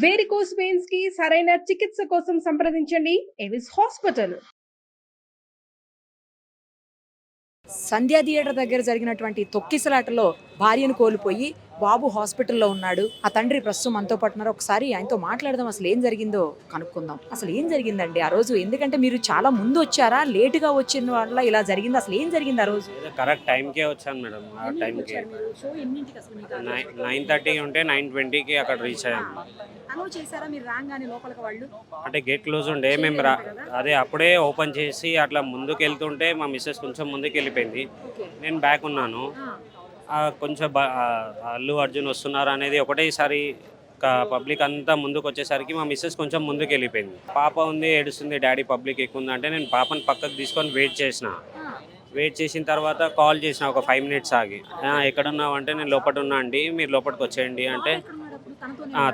Varicose veins కి సరైన చికిత్స కోసం సంప్రదించండి ఎవిస్ హాస్పిటల్. సంధ్యా థియేటర్ దగ్గర జరిగినటువంటి తొక్కిసలాటలో భార్యను కోల్పోయి బాబు హాస్పిటల్లో ఉన్నాడు. ఆ తండ్రి ప్రస్తుతం మనతో పాటు ఉన్నారు. ఒకసారి ఆయనతో మాట్లాడదాం, అసలు ఏం జరిగిందో కనుక్కుందాం. అసలు ఏం జరిగిందండి ఆ రోజు? ఎందుకంటే మీరు చాలా ముందు వచ్చారా, లేటుగా వచ్చిన వల్ల ఇలా జరిగింది? అసలు ఏం జరిగింది ఆ రోజు? కరెక్ట్ టైంకే వచ్చాను మేడం. ఆ టైంకి 9:30 ఉంటే 9:20కి అక్కడ రీచ్ అయ్యాము. అంటే గేట్ క్లోజ్ ఉండే మేము అదే అప్పుడే ఓపెన్ చేసి అట్లా ముందుకు వెళ్తుంటే మా మిస్సెస్ కొంచెం ముందుకు వెళ్ళిపోయింది. నేను బ్యాక్ ఉన్నాను. కొంచెం అల్లు అర్జున్ వస్తున్నారు అనేది ఒకటేసారి పబ్లిక్ అంతా ముందుకు వచ్చేసరికి మా మిస్సెస్ కొంచెం ముందుకు వెళ్ళిపోయింది. పాప ఉంది, ఏడుస్తుంది, డాడీ పబ్లిక్ ఎక్కువ ఉంది అంటే నేను పాపని పక్కకు తీసుకొని వెయిట్ చేసిన తర్వాత కాల్ చేసిన ఒక 5 minutes ఆగి, ఎక్కడున్నావు అంటే నేను లోపల ఉన్నా అండి, మీరు లోపలికి వచ్చేయండి అంటే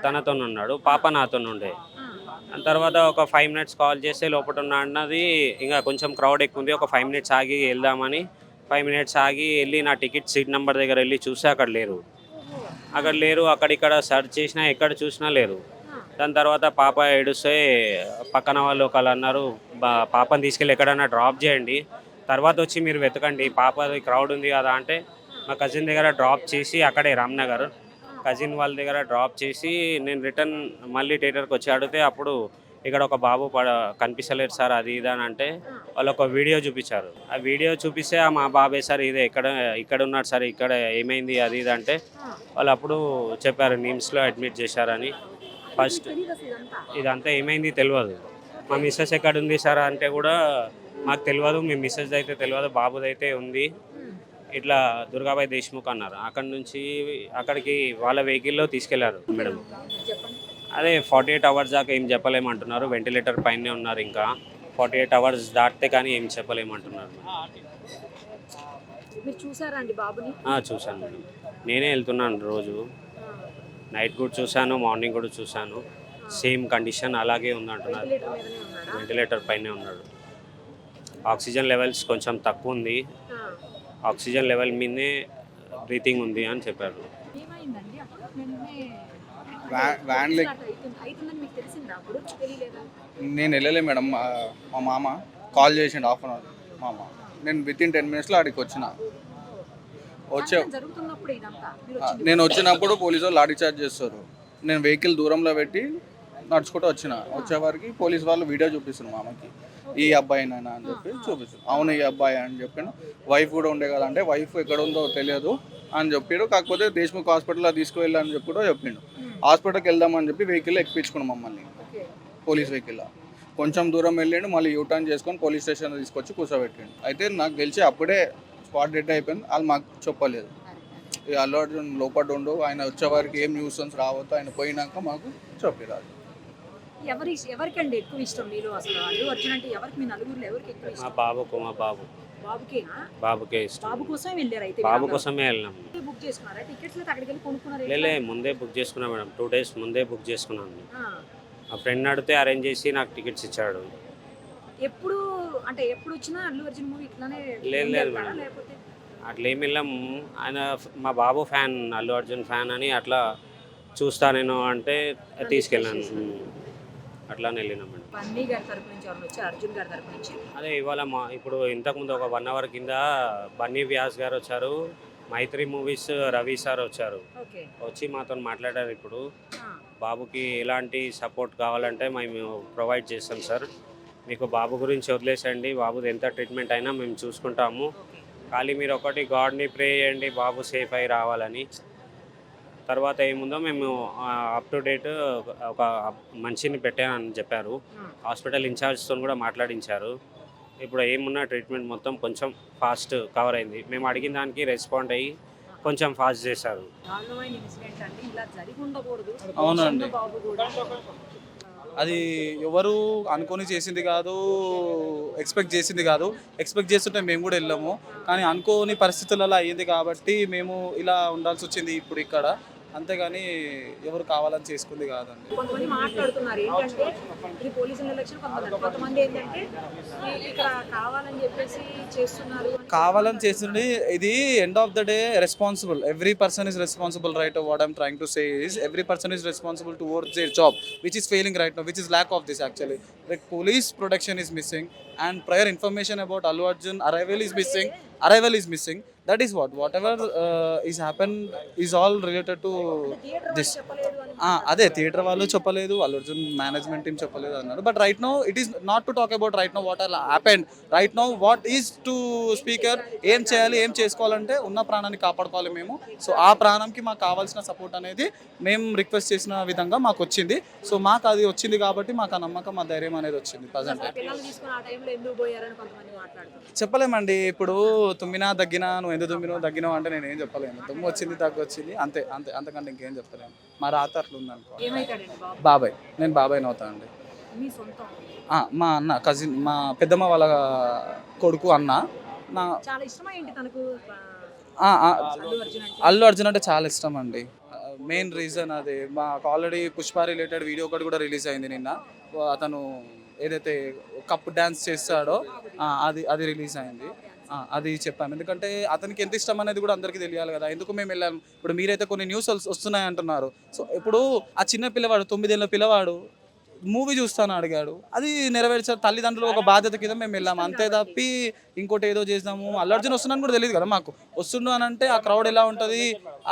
తనతో ఉన్నాడు, పాప నాతో ఉండే. తర్వాత ఒక 5 minutes కాల్ చేస్తే లోపల ఉన్నా అన్నది. ఇంకా కొంచెం క్రౌడ్ ఎక్కువ ఉంది, ఒక 5 minutes ఆగి వెళ్దామని 5 minutes ఆగి వెళ్ళి నా టికెట్ సీట్ నెంబర్ దగ్గర వెళ్ళి చూస్తే అక్కడ లేరు. అక్కడిక్కడ సెర్చ్ చేసినా ఎక్కడ చూసినా లేరు. దాని తర్వాత పాప ఏడుస్తే పక్కన వాళ్ళు ఒకళ్ళు అన్నారు, పాపని తీసుకెళ్ళి ఎక్కడన్నా డ్రాప్ చేయండి, తర్వాత వచ్చి మీరు వెతకండి, పాపది క్రౌడ్ ఉంది కదా అంటే మా కజిన్ దగ్గర డ్రాప్ చేసి, అక్కడే రామ్నగర్ కజిన్ వాళ్ళ దగ్గర డ్రాప్ చేసి నేను రిటర్న్ మళ్ళీ థియేటర్కి వచ్చి అడిగితే అప్పుడు ఇక్కడ ఒక బాబు కనిపిస్తలేరు సార్ అది ఇది అని అంటే వాళ్ళు ఒక వీడియో చూపించారు. ఆ వీడియో చూపిస్తే మా బాబే సార్ ఇదే ఇక్కడ ఉన్నాడు సార్, ఇక్కడ ఏమైంది అది ఇది అంటే వాళ్ళు అప్పుడు చెప్పారు నిమ్స్లో అడ్మిట్ చేశారని. ఫస్ట్ ఇదంతా ఏమైంది తెలియదు. మా మిస్సెస్ ఎక్కడ ఉంది సార్ అంటే కూడా మాకు తెలియదు, మీ మిస్సెస్ అయితే తెలియదు, బాబుదైతే ఉంది, ఇట్లా దుర్గాబాయ్ దేశ్ముఖ్ అన్నారు. అక్కడ నుంచి అక్కడికి వాళ్ళ వెహికల్లో తీసుకెళ్లారు మేడం. అదే 48 hours దాకా ఏం చెప్పలేమంటున్నారు, వెంటిలేటర్ పైనే ఉన్నారు, ఇంకా 48 hours దాటితే కానీ ఏం చెప్పలేమంటున్నారు. చూశాను మేడం, నేనే వెళ్తున్నాను రోజు. నైట్ కూడా చూశాను, మార్నింగ్ కూడా చూశాను, సేమ్ కండిషన్ అలాగే ఉందంటున్నారు. వెంటిలేటర్ పైనే ఉన్నాడు. ఆక్సిజన్ లెవెల్స్ కొంచెం తక్కువ ఉంది, ఆక్సిజన్ లెవెల్ మీదే బ్రీతింగ్ ఉంది అని చెప్పారు. నేను వెళ్ళలే మేడం, మా మామ కాల్ చేసిండు హాఫ్ అన్ అవర్ మామ. నేను వితిన్ 10 minutesలో అక్కడికి నేను వచ్చినప్పుడు పోలీసు వాళ్ళు లాఠీ చార్జ్ చేస్తారు. నేను వెహికల్ దూరంలో పెట్టి నడుచుకుంటూ వచ్చేవారికి పోలీసు వాళ్ళు వీడియో చూపిస్తున్నారు మామకి, ఈ అబ్బాయినైనా అని చెప్పి చూపిస్తారు. అవును ఈ అబ్బాయి అని చెప్పాను. వైఫ్ కూడా ఉండే కదా అంటే వైఫ్ ఎక్కడ ఉందో తెలియదు అని చెప్పాడు. కాకపోతే దేశ్ముఖ్ హాస్పిటల్లో తీసుకువెళ్ళని చెప్పి కూడా చెప్పిండు. హాస్పిటల్కి వెళ్దామని చెప్పి వెహికల్ ఎక్కించుకున్నాం మమ్మల్ని, పోలీస్ వెహికల్లో. కొంచెం దూరం వెళ్ళిండు, మళ్ళీ యూటర్న్ చేసుకొని పోలీస్ స్టేషన్లో తీసుకొచ్చి కూర్చోబెట్టిండు. అయితే నాకు తెలిసి అప్పుడే స్పాట్ డెడ్ అయిపోయింది. వాళ్ళు మాకు చెప్పలేదు. ఇక అల్లు అర్జున్ లోపల ఉండు, ఆయన వచ్చేవారికి ఏం న్యూసెన్స్ రావద్దు, ఆయన పోయినాక మాకు చెప్పిరాదు. ఎవరికండి ఎక్కువ ఇష్టం మీరు? అసలు అల్లు అర్జున్ అంటే ఎవరికి, మీ నలుగురిలో ఎవరికి ఎక్కువ ఇష్టం? బాబుకే ఇష్టం. బాబు కోసమే వెళ్ళారు అయితే? బాబు కోసమే వెళ్ళాము. బుక్ చేసుకున్నారా టికెట్స్? అక్కడికి వెళ్ళి కొనుక్కున్నారా? లే ముందే బుక్ చేసుకున్నా మేడం, 2 days ముందే బుక్ చేసుకున్నాను. మా ఫ్రెండ్ అడిగితే అరేంజ్ చేసి నాకు టికెట్స్ ఇచ్చాడు. ఎప్పుడు అంటే ఎప్పుడు వచ్చినా అల్లు అర్జున్ మూవీ ఇట్లానే? లేదు మేడం, అట్లా ఏమి వెళ్ళాము. ఆయన మా బాబు ఫ్యాన్, అల్లు అర్జున్ ఫ్యాన్ అని అట్లా చూస్తా నేను అంటే తీసుకెళ్ళాను, అట్లానే వెళ్ళినాం మేడం. బన్నీ గారి తరపు నుంచి ఎవరు వచ్చారు? అర్జున్ గారి తరపు నుంచి? అదే ఇవాళ ఇప్పుడు ఇంతకుముందు ఒక 1 hour కింద బన్నీ వ్యాస్ గారు వచ్చారు, మైత్రి మూవీస్ రవి సార్ వచ్చారు, వచ్చి మాతో మాట్లాడారు. ఇప్పుడు బాబుకి ఎలాంటి సపోర్ట్ కావాలంటే మేము ప్రొవైడ్ చేస్తాం సార్, మీకు బాబు గురించి వదిలేసండి, బాబుది ఎంత ట్రీట్మెంట్ అయినా మేము చూసుకుంటాము, ఖాళీ మీరు ఒకటి గాడ్ని ప్రే చేయండి బాబు సేఫ్ అయి రావాలని. తర్వాత ఏముందో మేము అప్ టు డేట్ ఒక మనిషిని పెట్టానని చెప్పారు. హాస్పిటల్ ఇన్ఛార్జ్తో కూడా మాట్లాడించారు. ఇప్పుడు ఏమున్నా ట్రీట్మెంట్ మొత్తం కొంచెం ఫాస్ట్ కవర్ అయింది. మేము అడిగిన దానికి రెస్పాండ్ అయ్యి కొంచెం ఫాస్ట్ చేశారు. అవునండి, అది ఎవరు అనుకొని చేసింది కాదు, ఎక్స్పెక్ట్ చేసింది కాదు. ఎక్స్పెక్ట్ చేస్తుంటే మేము కూడా వెళ్ళాము, కానీ అనుకోని పరిస్థితులలో అయ్యింది కాబట్టి మేము ఇలా ఉండాల్సి వచ్చింది ఇప్పుడు ఇక్కడ. అంతేగాని ఎవరు కావాలని చేసుకుంది కాదండి. కొంతమంది మాట్లాడుతున్నారు ఏంటంటే ఇది పోలీసుల ఎలక్షన్, కొంతమంది ఏంటంటే ఇక్కడ కావాలని చెప్పేసి చేస్తున్నారు కావాలని చేస్తుంది. ఇది end of the day responsible, every person is responsible right. What I'm trying to say is every person is responsible towards their job which is failing right now, which is lack of this actually. Like police protection is missing and prior information about Allu Arjun arrival is missing. That is whatever is happened is all related to this. అదే theatre వాళ్ళు చెప్పలేదు, Allu Arjun management team చెప్పలేదు అన్నారు. But right now it is not to talk about right now what are happened. Right now what is to speaker ఏం చేయాలి, ఏం చేసుకోవాలంటే ఉన్న ప్రాణాన్ని కాపాడుకోవాలి మేము. సో ఆ ప్రాణంకి మాకు కావాల్సిన సపోర్ట్ అనేది మేము రిక్వెస్ట్ చేసిన విధంగా మాకు వచ్చింది. సో మాకు అది వచ్చింది కాబట్టి మాకు ఆ నమ్మకం, ఆ ధైర్యం అనేది వచ్చింది. ప్రజెంట్ చెప్పలేమండి. ఇప్పుడు తుమ్మినా దగ్గినా, నువ్వు ఎందుకు దగ్గినావు అంటే నేను ఏం చెప్పలేను. తుమ్ము వచ్చింది, దగ్గు వచ్చింది, అంతే అంతే, అంతకంటే ఇంకేం చెప్పలేను. మా రాత అట్లా ఉందనుకో. బాబాయ్, నేను బాబాయ్ని అవుతా అండి. మా అన్న కజిన్, మా పెద్దమ్మ వాళ్ళ కొడుకు అన్న. నా అల్లు అర్జున్ అంటే చాలా ఇష్టం అండి. మెయిన్ రీజన్ అదే. మాకు ఆల్రెడీ పుష్ప రిలేటెడ్ వీడియో ఒకటి కూడా రిలీజ్ అయింది నిన్న. అతను ఏదైతే కప్ డ్యాన్స్ చేస్తాడో అది రిలీజ్ అయింది. అది చెప్పాను, ఎందుకంటే అతనికి ఎంత ఇష్టం అనేది కూడా అందరికీ తెలియాలి కదా. ఎందుకు మేము వెళ్ళాము. ఇప్పుడు మీరైతే కొన్ని న్యూస్ వస్తున్నాయి అంటున్నారు. సో ఇప్పుడు ఆ చిన్న పిల్లవాడు, 9 ఏళ్ళ పిల్లవాడు మూవీ చూస్తాను అడిగాడు, అది నెరవేర్చారు. తల్లిదండ్రులు ఒక బాధ్యత కింద మేము వెళ్ళాము, అంతే తప్పి ఇంకోటి ఏదో చేసాము. అల్లు అర్జున్ వస్తున్నాను కూడా తెలియదు కదా మాకు. వస్తుండు అని అంటే ఆ క్రౌడ్ ఎలా ఉంటుంది,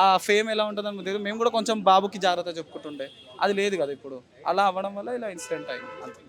ఆ ఫేమ్ ఎలా ఉంటుంది అని తెలియదు. మేము కూడా కొంచెం బాబుకి జాగ్రత్త చెప్పుకుంటుండే, అది లేదు కదా ఇప్పుడు. అలా అవ్వడం వల్ల ఇలా ఇన్సిడెంట్ అయింది అంతే.